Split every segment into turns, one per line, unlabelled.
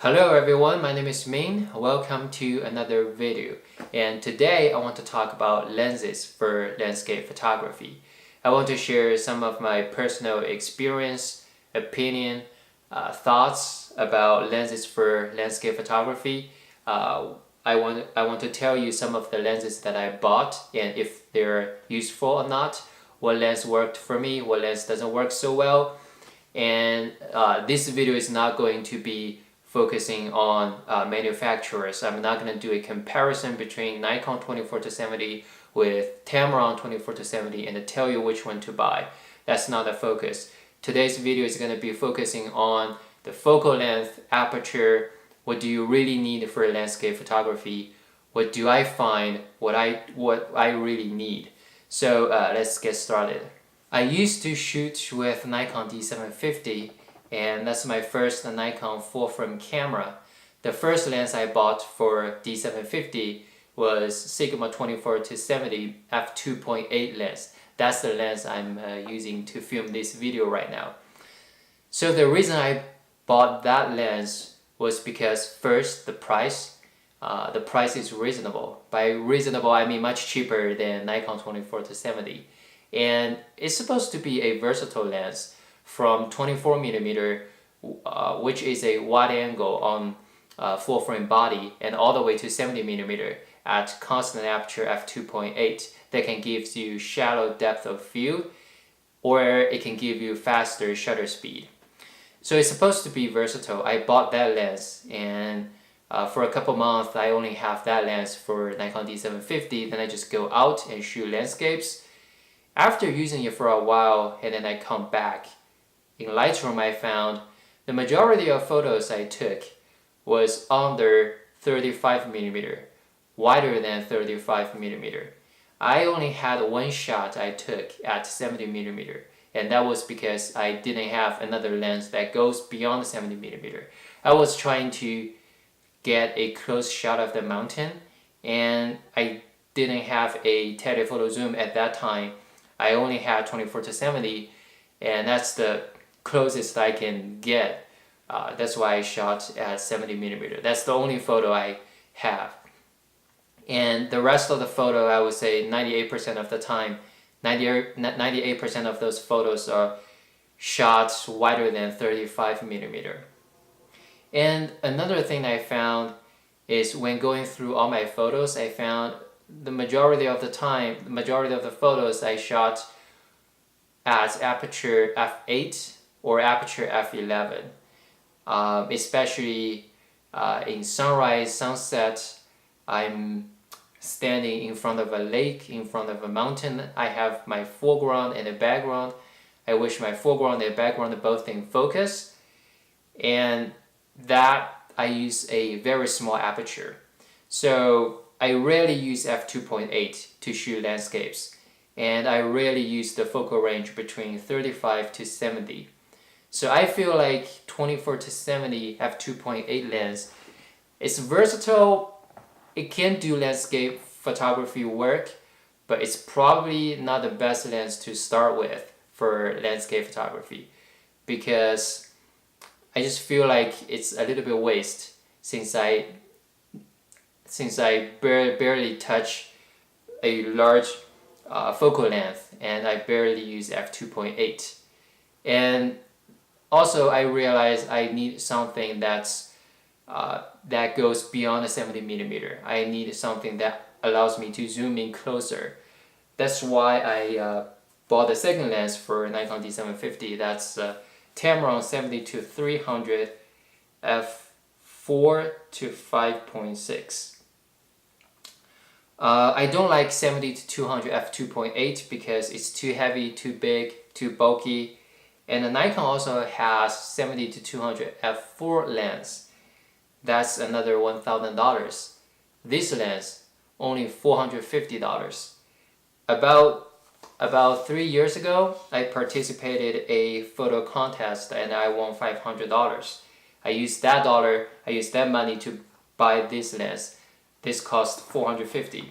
Hello everyone, my name is Ming. Welcome to another video. And today I want to talk about lenses for landscape photography. I want to share some of my personal experience, opinion, thoughts about lenses for landscape photography. I want to tell you some of the lenses that I bought and if they're useful or not, what lens worked for me, what lens doesn't work so well. And this video is not going to be focusing on manufacturers. I'm not going to do a comparison between Nikon 24-70 with Tamron 24-70 and tell you which one to buy. That's not the focus. Today's video is going to be focusing on the focal length, aperture, what do you really need for landscape photography, what do I find, what I really need. So let's get started. I used to shoot with Nikon D750 and that's my first Nikon full-frame camera. The first lens I bought for D750 was Sigma 24-70 f2.8 lens. That's the lens I'm using to film this video right now. So the reason I bought that lens was because first, the price. The price is reasonable. By reasonable, I mean much cheaper than Nikon 24-70. And it's supposed to be a versatile lens from 24mm, which is a wide angle on full frame body, and all the way to 70mm at constant aperture f2.8 that can give you shallow depth of field, or it can give you faster shutter speed. So it's supposed to be versatile. I bought that lens, and for a couple months I only have that lens for Nikon D750. Then I just go out and shoot landscapes. After using it for a while, and then I come back, in Lightroom I found the majority of photos I took was under 35mm, wider than 35mm. I only had one shot I took at 70mm, and that was because I didn't have another lens that goes beyond 70mm. I was trying to get a close shot of the mountain, and I didn't have a telephoto zoom at that time. I only had 24-70, and that's the closest I can get. That's why I shot at 70mm. That's the only photo I have. And the rest of the photo, I would say 98% of the time, 98% of those photos are shots wider than 35mm. And another thing I found is when going through all my photos, I found the majority of the time, the majority of the photos I shot at aperture f8 or aperture f11, especially in sunrise, sunset. I'm standing in front of a lake, in front of a mountain. I have my foreground and a background. I wish my foreground and background are both in focus, and that I use a very small aperture. So I rarely use f2.8 to shoot landscapes, and I rarely use the focal range between 35 to 70. So I feel like 24-70 f2.8 lens is versatile. It can do landscape photography work, but it's probably not the best lens to start with for landscape photography, because I just feel like it's a little bit waste since I barely touch a large focal length, and I barely use f2.8. And also I realize I need something that's that goes beyond the 70mm. I need something that allows me to zoom in closer. That's why I bought the second lens for Nikon D750. That's Tamron 70-300 f4 to 5.6. I don't like 70-200 f2.8 because it's too heavy, too big, too bulky. And the Nikon also has 70-200 f4 lens. That's another $1,000. This lens, only $450. About 3 years ago, I participated in a photo contest and I won $500. I used that money to buy this lens. This cost $450.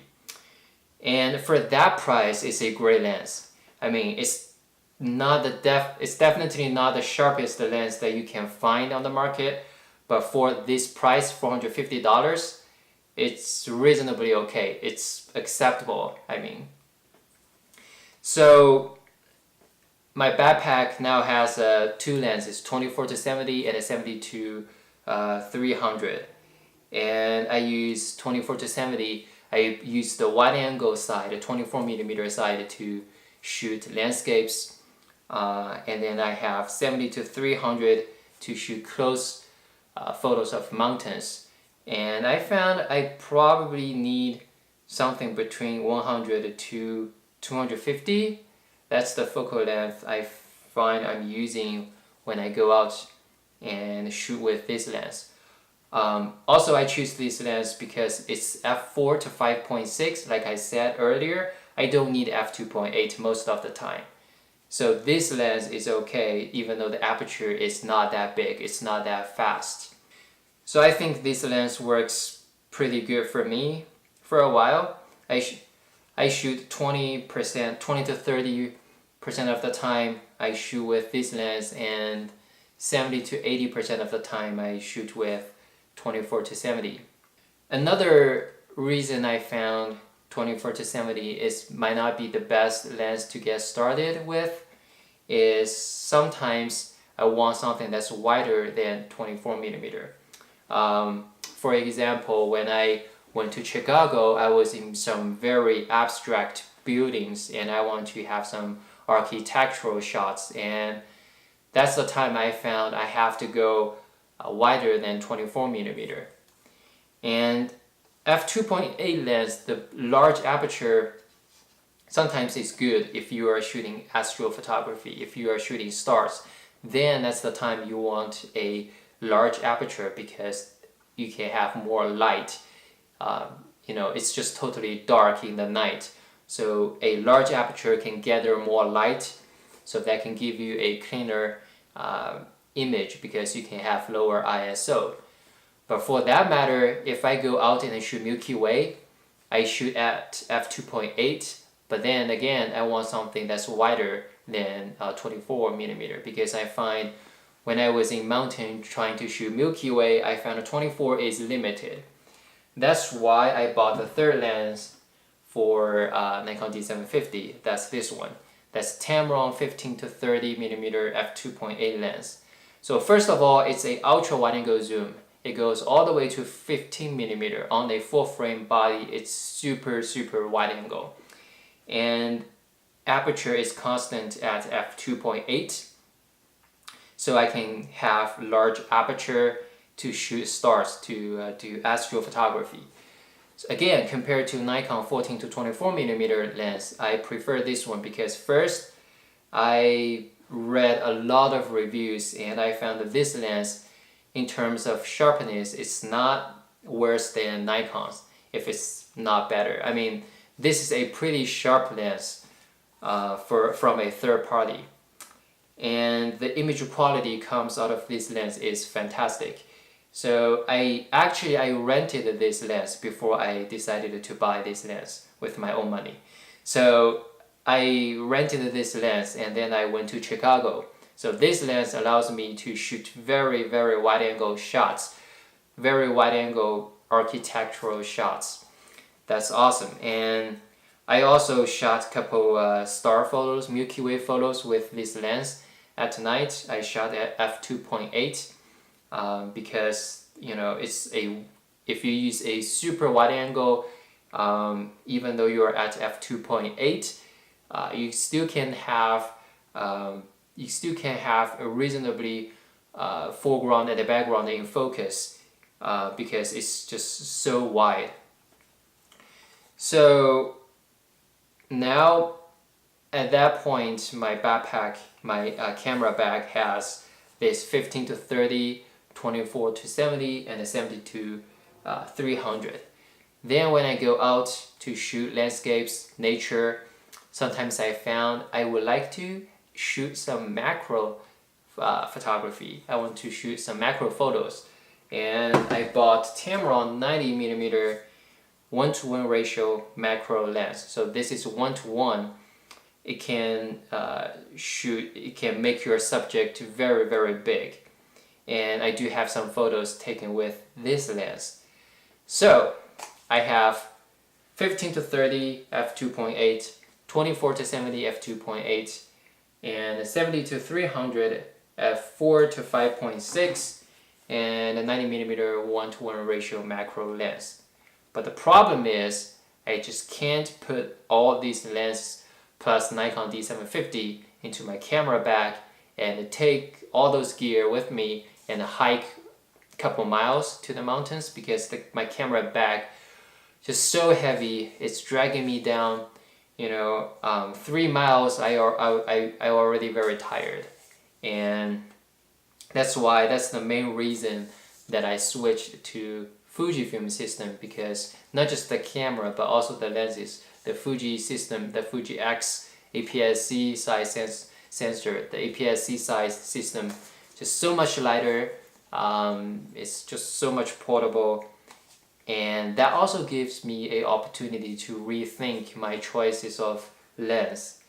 And for that price, it's a great lens. I mean, it's definitely not the sharpest lens that you can find on the market, but for this price, $450, it's reasonably okay. It's acceptable, I mean. So my backpack now has two lenses, 24-70 and a 70-300. And I use 24-70. I use the wide angle side, the 24mm side, to shoot landscapes. And then I have 70-300 to shoot close photos of mountains. And I found I probably need something between 100 to 250. That's the focal length I find I'm using when I go out and shoot with this lens. Also, I choose this lens because it's f4 to 5.6. Like I said earlier, I don't need f2.8 most of the time. So this lens is okay even though the aperture is not that big, it's not that fast. So I think this lens works pretty good for me for a while. I shoot 20% to 30% of the time I shoot with this lens, and 70 to 80% of the time I shoot with 24-70. Another reason I found 24-70 is might not be the best lens to get started with is sometimes I want something that's wider than 24mm. For example, when I went to Chicago, I was in some very abstract buildings and I want to have some architectural shots, and that's the time I found I have to go wider than 24mm. And f2.8 lens, the large aperture, sometimes is good if you are shooting astrophotography, if you are shooting stars. Then that's the time you want a large aperture because you can have more light. It's just totally dark in the night. So a large aperture can gather more light, so that can give you a cleaner image because you can have lower ISO. But for that matter, if I go out and I shoot Milky Way, I shoot at f2.8, but then again, I want something that's wider than 24mm because I find when I was in mountain trying to shoot Milky Way, I found a 24 is limited. That's why I bought the third lens for Nikon D750. That's this one. That's Tamron 15-30mm f2.8 lens. So first of all, it's a ultra wide angle zoom. It goes all the way to 15mm on a full frame body. It's super wide angle, and aperture is constant at f2.8. So I can have large aperture to shoot stars, to do astrophotography. So again, compared to Nikon 14-24mm lens, I prefer this one because first, I read a lot of reviews and I found that this lens, in terms of sharpness, it's not worse than Nikon's, if it's not better. I mean, this is a pretty sharp lens from a third party. And the image quality comes out of this lens is fantastic. So I rented this lens before I decided to buy this lens with my own money. So I rented this lens and then I went to Chicago. So this lens allows me to shoot very wide angle shots, very wide angle architectural shots. That's awesome. And I also shot a couple star photos, Milky Way photos with this lens. At night, I shot at f2.8 because if you use a super wide angle, even though you are at f2.8, you still can have a reasonably foreground and the background in focus because it's just so wide. So now at that point, my backpack, my camera bag has this 15-30, 24-70, and a 70-300. Then when I go out to shoot landscapes, nature, sometimes I found I would like to shoot some macro photography. I want to shoot some macro photos. And I bought Tamron 90mm 1:1 ratio macro lens. So this is 1:1. It can it can make your subject very big. and I do have some photos taken with this lens. So I have 15 to 30 f2.8, 24 to 70 f2.8, and 70 to 300 f4 to 5.6, and a 90mm 1:1 ratio macro lens. But the problem is I just can't put all these lenses plus Nikon D750 into my camera bag and take all those gear with me and hike a couple miles to the mountains, because my camera bag just so heavy, it's dragging me down. 3 miles I already very tired, and that's the main reason that I switched to Fujifilm system, because not just the camera but also the lenses, the Fuji system, the Fuji X APS-C size sensor, the APS-C size system, just so much lighter. It's just so much portable, and that also gives me an opportunity to rethink my choices of lens.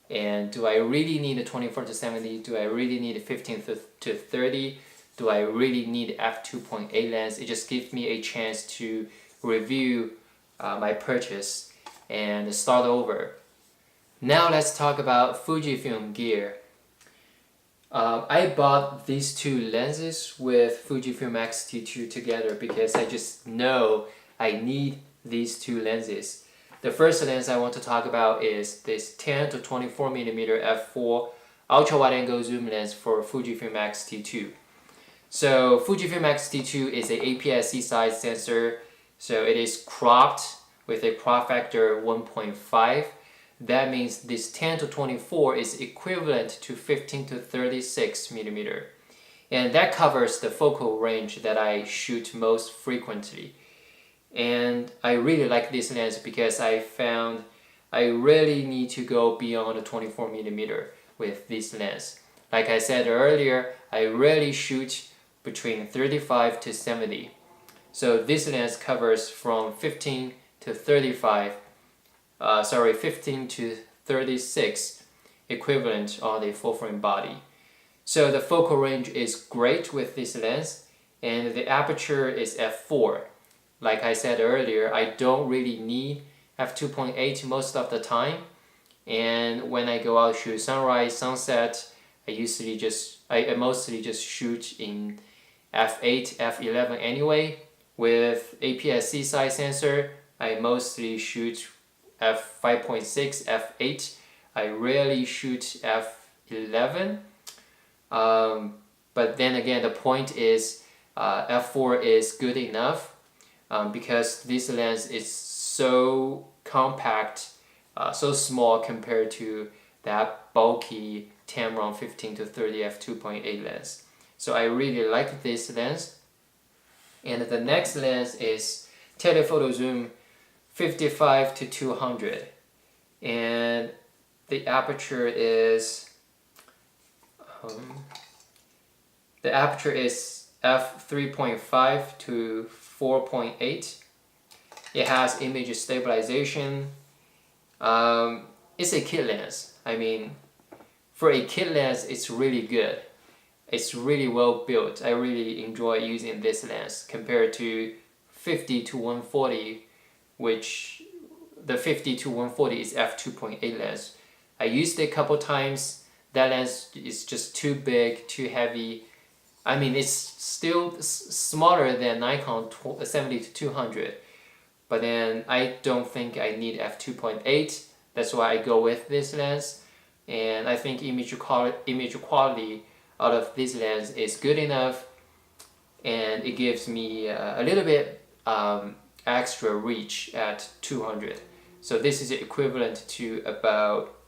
And do I really need a 24 to 70? Do I really need a 15 to 30? Do I really need f2.8 lens? It just gives me a chance to review my purchase and start over. Now let's talk about Fujifilm gear. I bought these two lenses with Fujifilm X-T2 together because I just know I need these two lenses. The first lens I want to talk about is this 10 to 24mm f4 ultra wide angle zoom lens for Fujifilm X-T2. So Fujifilm X-T2 is a APS-C size sensor, so it is cropped with a crop factor 1.5. That means this 10 to 24 is equivalent to 15 to 36mm. And that covers the focal range that I shoot most frequently. And I really like this lens because I found I really need to go beyond the 24mm with this lens. Like I said earlier, I rarely shoot between 35 to 70. So this lens covers from 15 to 36 equivalent on the full frame body. So the focal range is great with this lens, and the aperture is f4. Like I said earlier, I don't really need f2.8 most of the time, and when I go out shoot sunrise, sunset, I mostly just shoot in f8, f11 anyway. With APS-C size sensor, I mostly shoot f5.6, f8. I rarely shoot f11. But then again, the point is f4 is good enough because this lens is so compact, so small compared to that bulky Tamron 15 to 30 f2.8 lens. So I really like this lens. And the next lens is telephoto zoom 55 to 200, and the aperture is f3.5 to 4.8. It has image stabilization. It's a kit lens. I mean, for a kit lens, it's really good. It's really well built. I really enjoy using this lens compared to 50 to 140, which the 50 to 140 is f2.8 lens. I used it a couple times. That lens is just too big, too heavy. I mean, it's still smaller than Nikon 70 to 200, but then I don't think I need f2.8. That's why I go with this lens, and I think image quality out of this lens is good enough, and it gives me a little bit extra reach at 200. So this is equivalent to about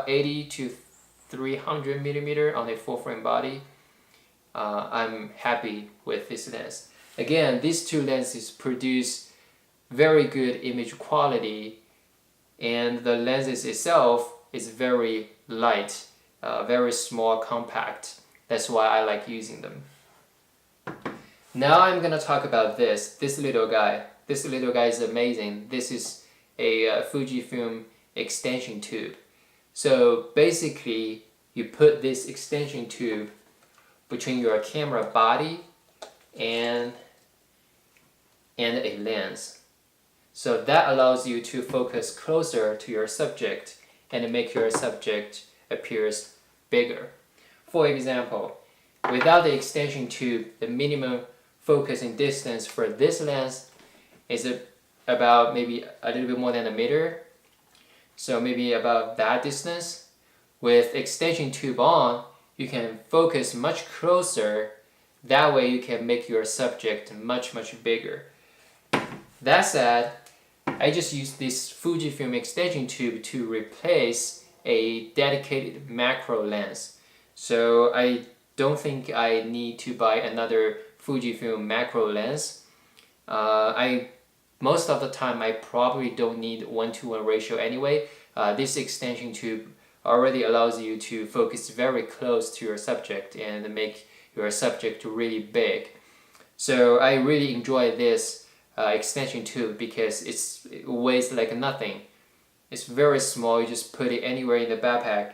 80 to 300 millimeter on a full frame body. I'm happy with this lens. Again, these two lenses produce very good image quality, and the lenses itself is very light, very small, compact. That's why I like using them. Now I'm gonna talk about this little guy. This little guy is amazing. This is a Fujifilm extension tube. So basically, you put this extension tube between your camera body and a lens. So that allows you to focus closer to your subject and make your subject appears bigger. For example, without the extension tube, the minimum focusing distance for this lens is about maybe a little bit more than a meter. So maybe about that distance. With extension tube on, you can focus much closer. That way you can make your subject much bigger. That said, I just used this Fujifilm extension tube to replace a dedicated macro lens. So I don't think I need to buy another Fujifilm macro lens. Most of the time I probably don't need 1:1 ratio anyway. This extension tube already allows you to focus very close to your subject and make your subject really big. So I really enjoy this extension tube because it weighs like nothing. It's very small, you just put it anywhere in the backpack.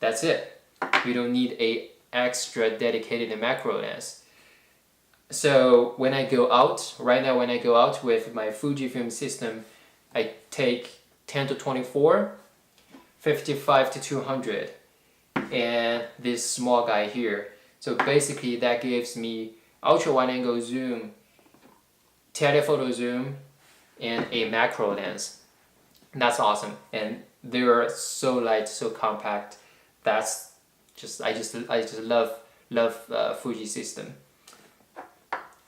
That's it. You don't need a extra dedicated macro lens. So when I go out, right now when I go out with my Fujifilm system, I take 10-24, 55-200, and this small guy here. So basically that gives me ultra wide angle zoom, telephoto zoom, and a macro lens. That's awesome, and they are so light, so compact. That's just I just love Fuji system.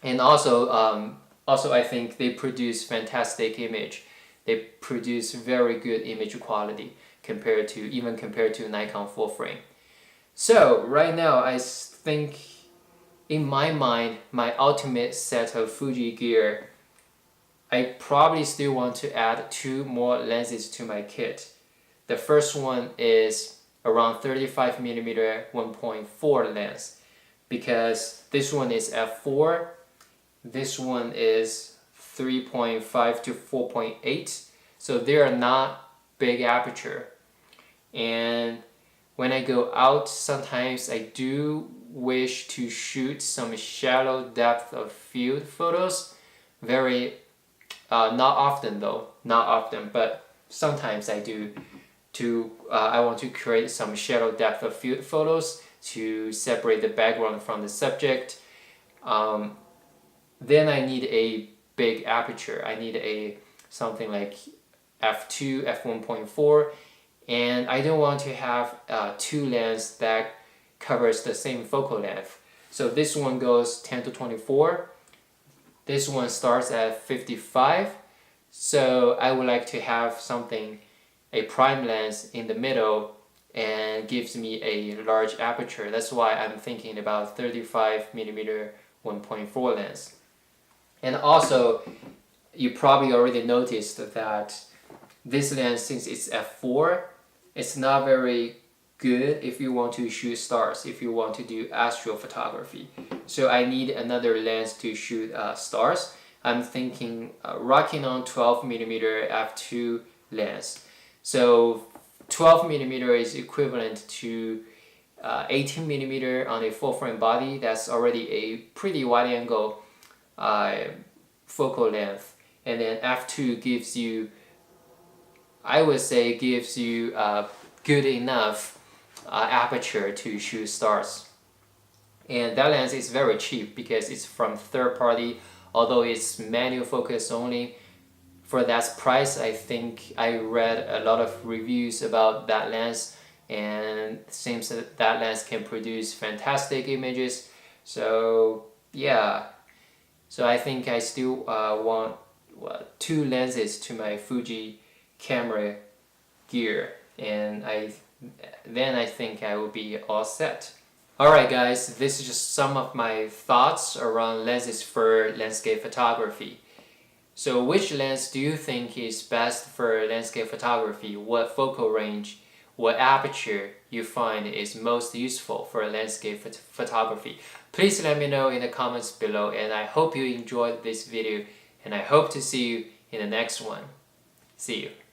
And also I think they produce fantastic image. They produce very good image quality compared to Nikon full frame. So right now I think in my mind my ultimate set of Fuji gear, I probably still want to add 2 more lenses to my kit. The first one is around 35mm 1.4 lens, because this one is f4, this one is 3.5 to 4.8, so they are not big aperture. And when I go out, sometimes I do wish to shoot some shallow depth of field photos. Not often though, not often, but sometimes I do. I want to create some shallow depth of field photos to separate the background from the subject. Then I need a big aperture. I need something like f2, f1.4, and I don't want to have 2 lenses that covers the same focal length. So this one goes 10-24. This one starts at 55. So I would like to have a prime lens in the middle and gives me a large aperture. That's why I'm thinking about 35mm 1.4 lens. And also, you probably already noticed that this lens, since it's f4, it's not very good if you want to shoot stars, if you want to do astrophotography. So I need another lens to shoot stars. I'm thinking rocking on 12mm f2 lens. So 12mm is equivalent to 18mm on a full frame body. That's already a pretty wide angle focal length. And then f2 gives you, I would say, gives you good enough aperture to shoot stars. And that lens is very cheap because it's from third party, although it's manual focus only. For that price, I think I read a lot of reviews about that lens, and it seems that that lens can produce fantastic images. So yeah, so I think I still want 2 lenses to my Fuji camera gear, and then I think I will be all set. Alright guys, this is just some of my thoughts around lenses for landscape photography. So which lens do you think is best for landscape photography? What focal range, what aperture you find is most useful for landscape photography? Please let me know in the comments below, and I hope you enjoyed this video, and I hope to see you in the next one. See you.